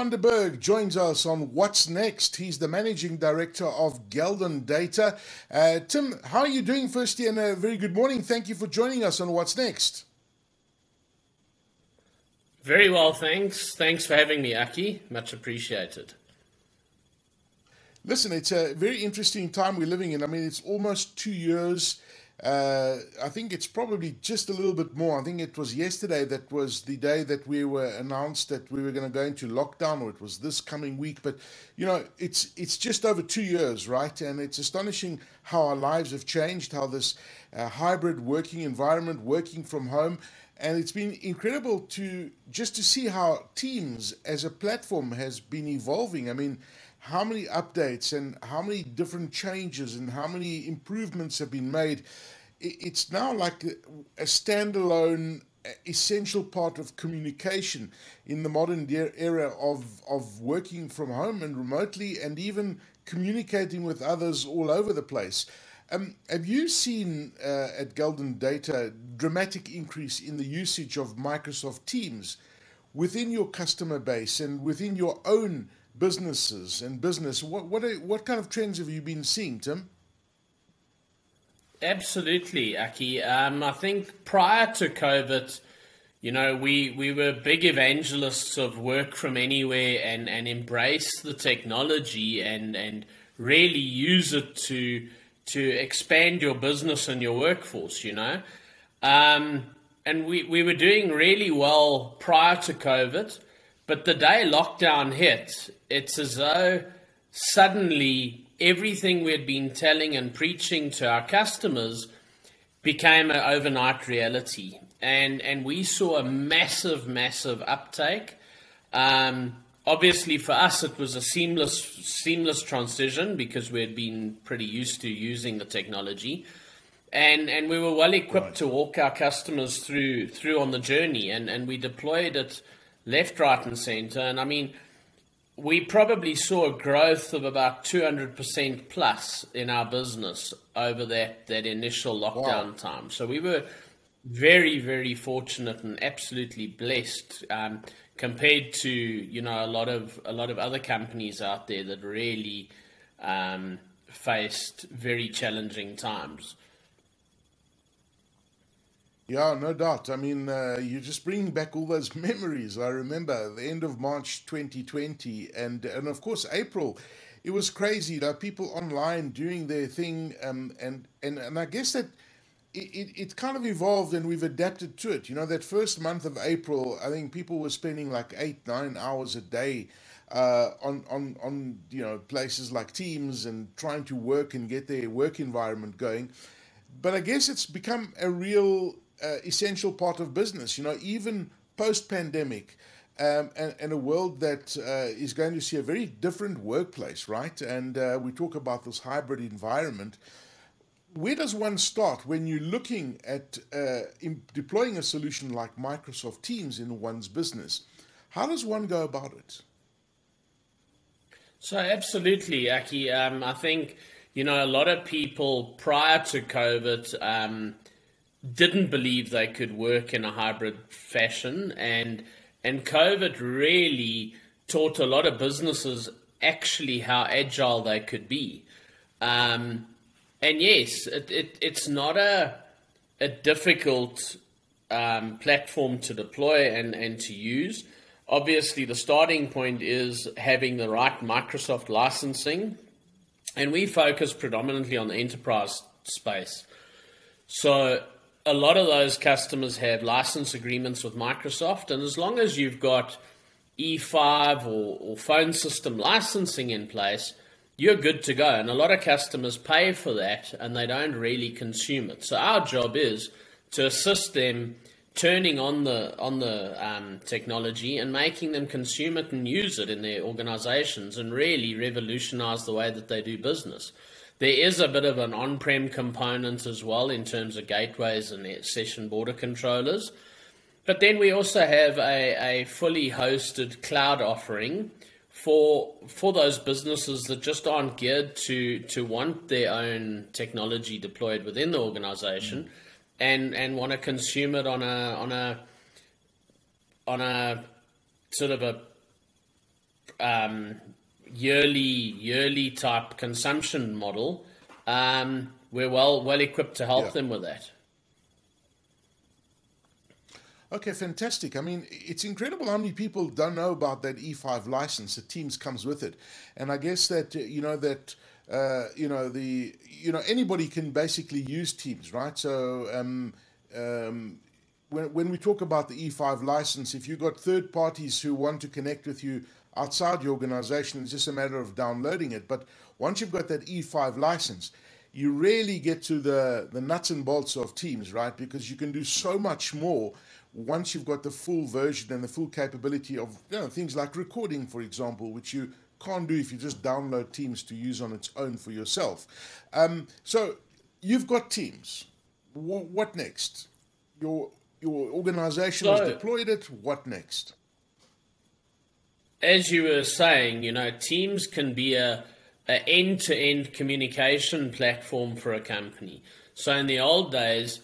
van der Berg joins us on What's Next. He's the Managing Director of Galdon Data. Tim, how are you doing firstly, and a very good morning. Thank you for joining us on What's Next. Very well, thanks. Thanks for having me, Aki. Much appreciated. Listen, it's a very interesting time we're living in. I mean, it's almost 2 years. I think it's probably just a little bit more. I think it was yesterday that was the day that we were announced that we were going to go into lockdown, or it was this coming week. But, you know, it's just over 2 years, right? And it's astonishing how our lives have changed, how this hybrid working environment, working from home. And it's been incredible to see how Teams as a platform has been evolving. I mean, how many updates and how many different changes and how many improvements have been made. It's now like a standalone, essential part of communication in the modern era of working from home and remotely, and even communicating with others all over the place. Have you seen at Galdon Data dramatic increase in the usage of Microsoft Teams within your customer base and within your own businesses and business? What kind of trends have you been seeing, Tim? Absolutely, Aki. I think prior to COVID, you know, we were big evangelists of work from anywhere and embrace the technology and really use it to expand your business and your workforce, you know. And we were doing really well prior to COVID. But the day lockdown hit, it's as though suddenly everything we had been telling and preaching to our customers became an overnight reality. And we saw a massive uptake. Obviously for us, it was a seamless transition because we had been pretty used to using the technology. And we were well equipped to walk our customers through on the journey, and we deployed it left, right, and center. And I mean, we probably saw a growth of about 200% plus in our business over that initial lockdown time. So we were very fortunate and absolutely blessed compared to, you know, a lot of other companies out there that really faced very challenging times. Yeah, no doubt. I mean, you're just bringing back all those memories. I remember the end of March 2020 and of course April. It was crazy, you know, people online doing their thing, and I guess that it kind of evolved and we've adapted to it. You know, that first month of April, I think people were spending like 8-9 hours a day on you know, places like Teams and trying to work and get their work environment going. But I guess it's become a real essential part of business, you know, even post-pandemic, and a world that is going to see a very different workplace, right? And we talk about this hybrid environment. Where does one start when you're looking at deploying a solution like Microsoft Teams in one's business? How does one go about it? So absolutely, Aki. I think, you know, a lot of people prior to COVID didn't believe they could work in a hybrid fashion, and COVID really taught a lot of businesses actually how agile they could be. And yes, it's not a difficult platform to deploy and to use. Obviously, the starting point is having the right Microsoft licensing, and we focus predominantly on the enterprise space. So a lot of those customers have license agreements with Microsoft, and as long as you've got E5 or phone system licensing in place, you're good to go. And a lot of customers pay for that and they don't really consume it. So our job is to assist them turning on the technology and making them consume it and use it in their organizations and really revolutionize the way that they do business. There is a bit of an on-prem component as well in terms of gateways and session border controllers. But then we also have a fully hosted cloud offering for those businesses that just aren't geared to want their own technology deployed within the organization and want to consume it on a sort of a yearly type consumption model, we're well equipped to help them with that. Okay, fantastic. I mean, it's incredible how many people don't know about that E5 license. The Teams comes with it, and I guess that anybody can basically use Teams, right? So when we talk about the E5 license, if you've got third parties who want to connect with you outside your organization, it's just a matter of downloading it. But once you've got that E5 license, you really get to the nuts and bolts of Teams, right? Because you can do so much more once you've got the full version and the full capability of things like recording, for example, which you can't do if you just download Teams to use on its own for yourself. So you've got Teams. What next? Your organization has deployed it. What next? As you were saying, Teams can be a end-to-end communication platform for a company. So in the old days,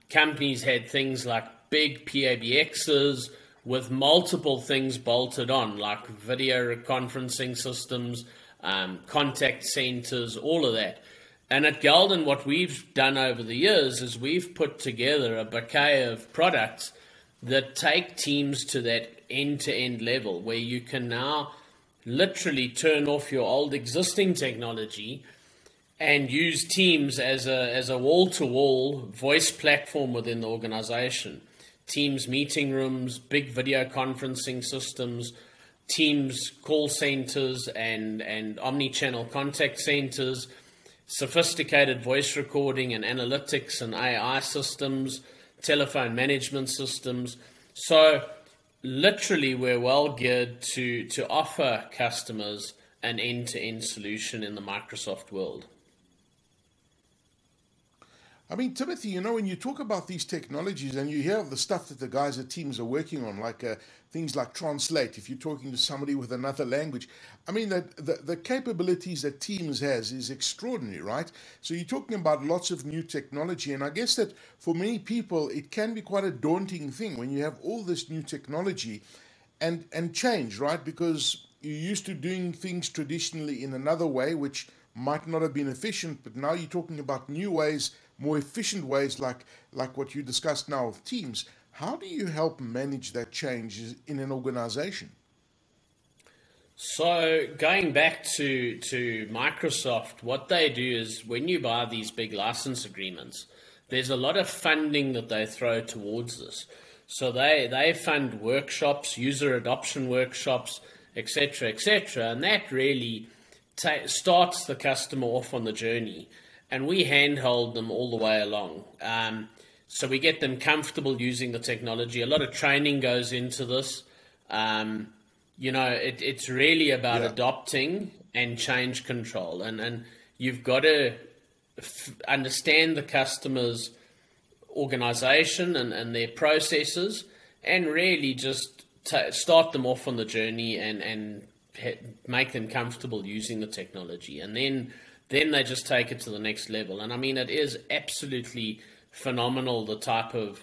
companies had things like big PABXs with multiple things bolted on, like video conferencing systems, contact centers, all of that. And at Galdon, what we've done over the years is we've put together a bouquet of products that take Teams to that end-to-end level, where you can now literally turn off your old existing technology and use Teams as a wall-to-wall voice platform within the organization. Teams meeting rooms, big video conferencing systems, Teams call centers and omni-channel contact centers, sophisticated voice recording and analytics and AI systems, telephone management systems. So literally we're well geared to offer customers an end-to-end solution in the Microsoft world. I mean, Timothy, when you talk about these technologies and you hear of the stuff that the guys at Teams are working on, like things like Translate, if you're talking to somebody with another language, I mean, the capabilities that Teams has is extraordinary, right? So you're talking about lots of new technology, and I guess that for many people, it can be quite a daunting thing when you have all this new technology and change, right? Because you're used to doing things traditionally in another way, which might not have been efficient, but now you're talking about new ways, more efficient ways, like what you discussed now with Teams. How do you help manage that change in an organization? So going back to Microsoft, what they do is when you buy these big license agreements, there's a lot of funding that they throw towards this. So they fund workshops, user adoption workshops, etc., and that really starts the customer off on the journey. And we handhold them all the way along. So we get them comfortable using the technology. A lot of training goes into this. It's really about adopting and change control. And you've got to understand the customer's organization and their processes and really just start them off on the journey and make them comfortable using the technology. And then they just take it to the next level. And I mean, it is absolutely phenomenal, the type of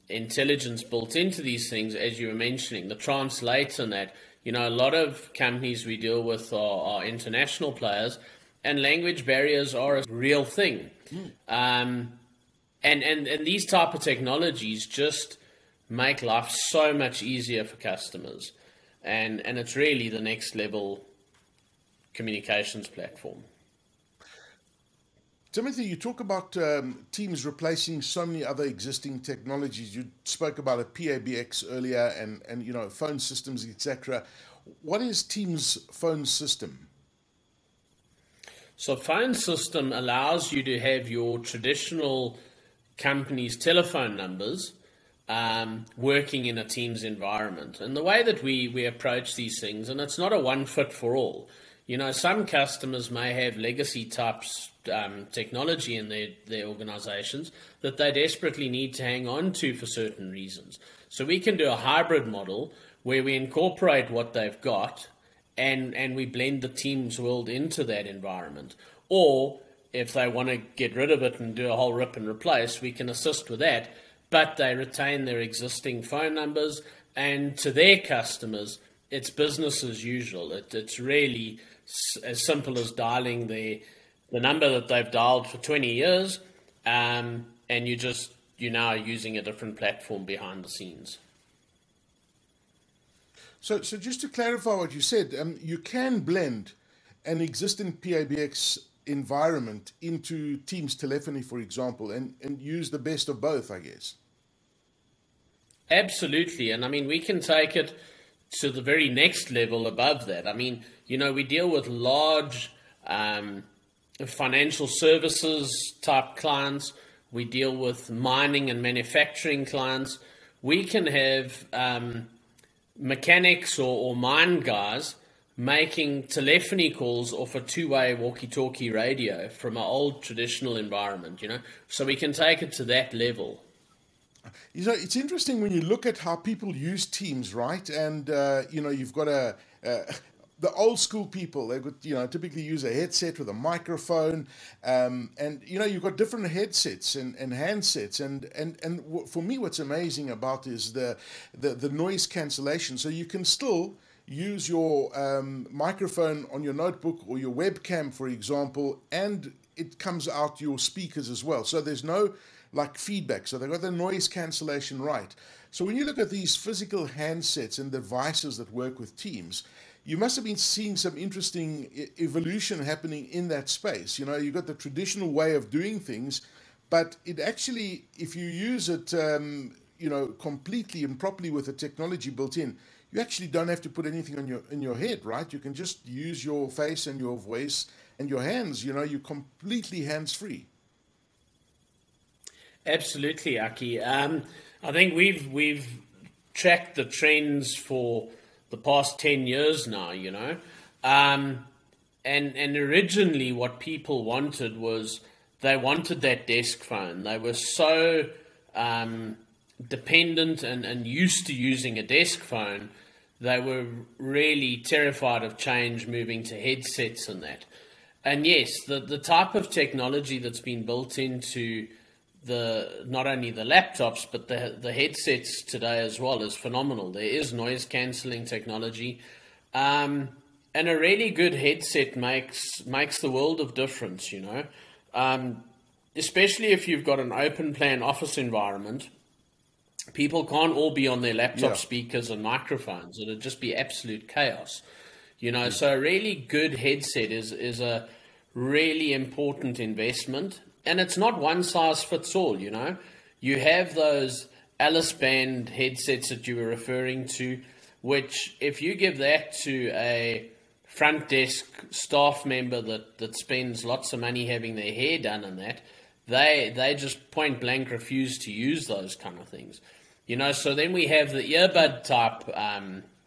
intelligence built into these things, as you were mentioning, the Translate and that. A lot of companies we deal with are international players, and language barriers are a real thing. And these type of technologies just make life so much easier for customers. And it's really the next level communications platform. Timothy, you talk about Teams replacing so many other existing technologies. You spoke about a PABX earlier and phone systems, etc. What is Teams' phone system? So phone system allows you to have your traditional company's telephone numbers working in a Teams environment. And the way that we approach these things, and it's not a one fit for all. Some customers may have legacy types technology in their organizations that they desperately need to hang on to for certain reasons. So we can do a hybrid model where we incorporate what they've got and we blend the Teams world into that environment. Or if they want to get rid of it and do a whole rip and replace, we can assist with that, but they retain their existing phone numbers, and to their customers, it's business as usual. It's really as simple as dialing the number that they've dialed for 20 years, and you're now using a different platform behind the scenes. So just to clarify what you said, you can blend an existing PABX environment into Teams telephony, for example, and use the best of both, I guess. Absolutely. And I mean, we can take it to the very next level above that. I mean, we deal with large financial services type clients. We deal with mining and manufacturing clients. We can have mechanics or mine guys making telephony calls off a two-way walkie-talkie radio from an old traditional environment, so we can take it to that level. It's interesting when you look at how people use Teams, right? And you've got the old school people. They would typically use a headset with a microphone, and you've got different headsets and handsets. And for me, what's amazing about is the noise cancellation. So you can still use your microphone on your notebook or your webcam, for example, and it comes out your speakers as well. So there's no feedback. So they've got the noise cancellation right. So when you look at these physical handsets and devices that work with Teams, you must have been seeing some interesting evolution happening in that space. You've got the traditional way of doing things, but it actually, if you use it, completely and properly with the technology built in, you actually don't have to put anything in your head, right? You can just use your face and your voice and your hands. You're completely hands-free. Absolutely, Aki. I think we've tracked the trends for the past 10 years now, and originally what people wanted was they wanted that desk phone. They were so dependent and used to using a desk phone. They were really terrified of change, moving to headsets and that. And yes, the type of technology that's been built into not only the laptops but the headsets today as well is phenomenal. There is noise cancelling technology, and a really good headset makes the world of difference. Especially if you've got an open plan office environment. People can't all be on their laptop speakers and microphones. It'd just be absolute chaos. So a really good headset is a really important investment. And it's not one size fits all, You have those Alice band headsets that you were referring to, which if you give that to a front desk staff member that spends lots of money having their hair done and that, they just point blank refuse to use those kind of things. So then we have the earbud type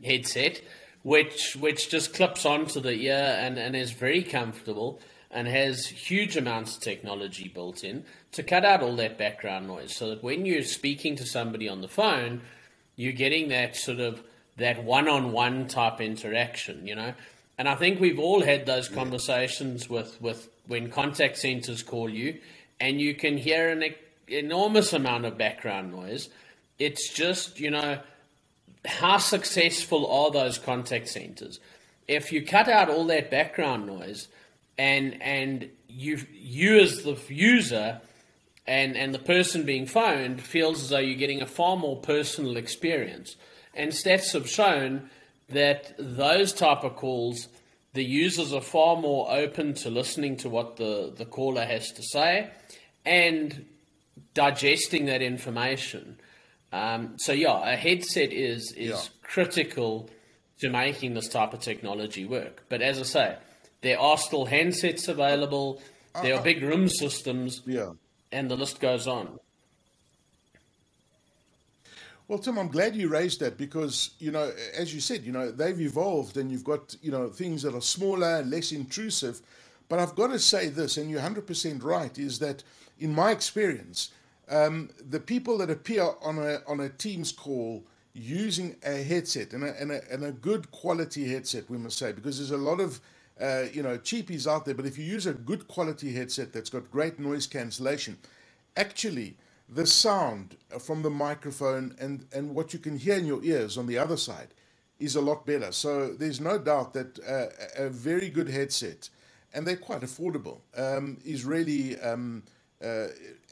headset, which just clips onto the ear and is very comfortable and has huge amounts of technology built in to cut out all that background noise, so that when you're speaking to somebody on the phone, you're getting that sort of that one-on-one type interaction, And I think we've all had those conversations with when contact centers call you, and you can hear an enormous amount of background noise. It's just, how successful are those contact centers? If you cut out all that background noise, and you as the user and the person being phoned feels as though you're getting a far more personal experience. And stats have shown that those type of calls, the users are far more open to listening to what the caller has to say and digesting that information. A headset is critical to making this type of technology work. But as I say, there are still handsets available. There are big room systems, and the list goes on. Well, Tim, I'm glad you raised that because, as you said, they've evolved and you've got, things that are smaller and less intrusive. But I've got to say this, and you're 100% right, is that in my experience, the people that appear on a Teams call using a headset and a good quality headset, we must say, because there's a lot of cheapies out there, but if you use a good quality headset that's got great noise cancellation, actually the sound from the microphone and what you can hear in your ears on the other side is a lot better. So there's no doubt that a very good headset, and they're quite affordable, is really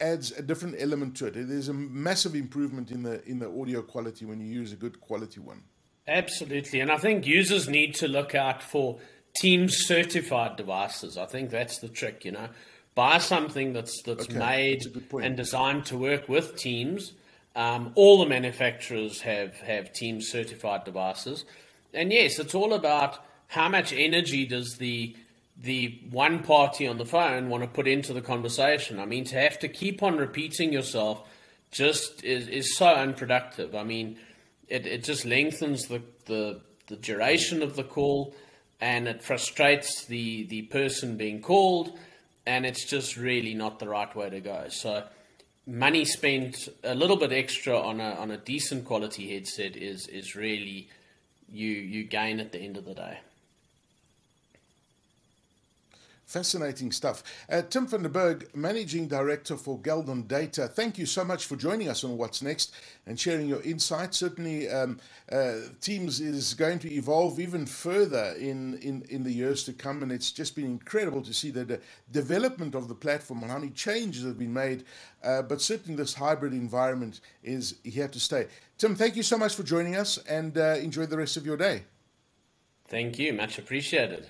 adds a different element to it. There's a massive improvement in the audio quality when you use a good quality one. Absolutely, and I think users need to look out for Teams certified devices. I think that's the trick, you know. Buy something that's made and designed to work with Teams. All the manufacturers have Teams certified devices. And yes, it's all about how much energy does the one party on the phone want to put into the conversation. I mean, to have to keep on repeating yourself just is so unproductive. I mean, it just lengthens the duration of the call, and it frustrates the person being called, and it's just really not the right way to go. So money spent a little bit extra on a decent quality headset is really you gain at the end of the day. Fascinating stuff. Tim van der Berg, Managing Director for Galdon Data, thank you so much for joining us on What's Next and sharing your insights. Certainly, Teams is going to evolve even further in the years to come, and it's just been incredible to see the development of the platform and how many changes have been made, but certainly this hybrid environment is here to stay. Tim, thank you so much for joining us, and enjoy the rest of your day. Thank you. Much appreciated.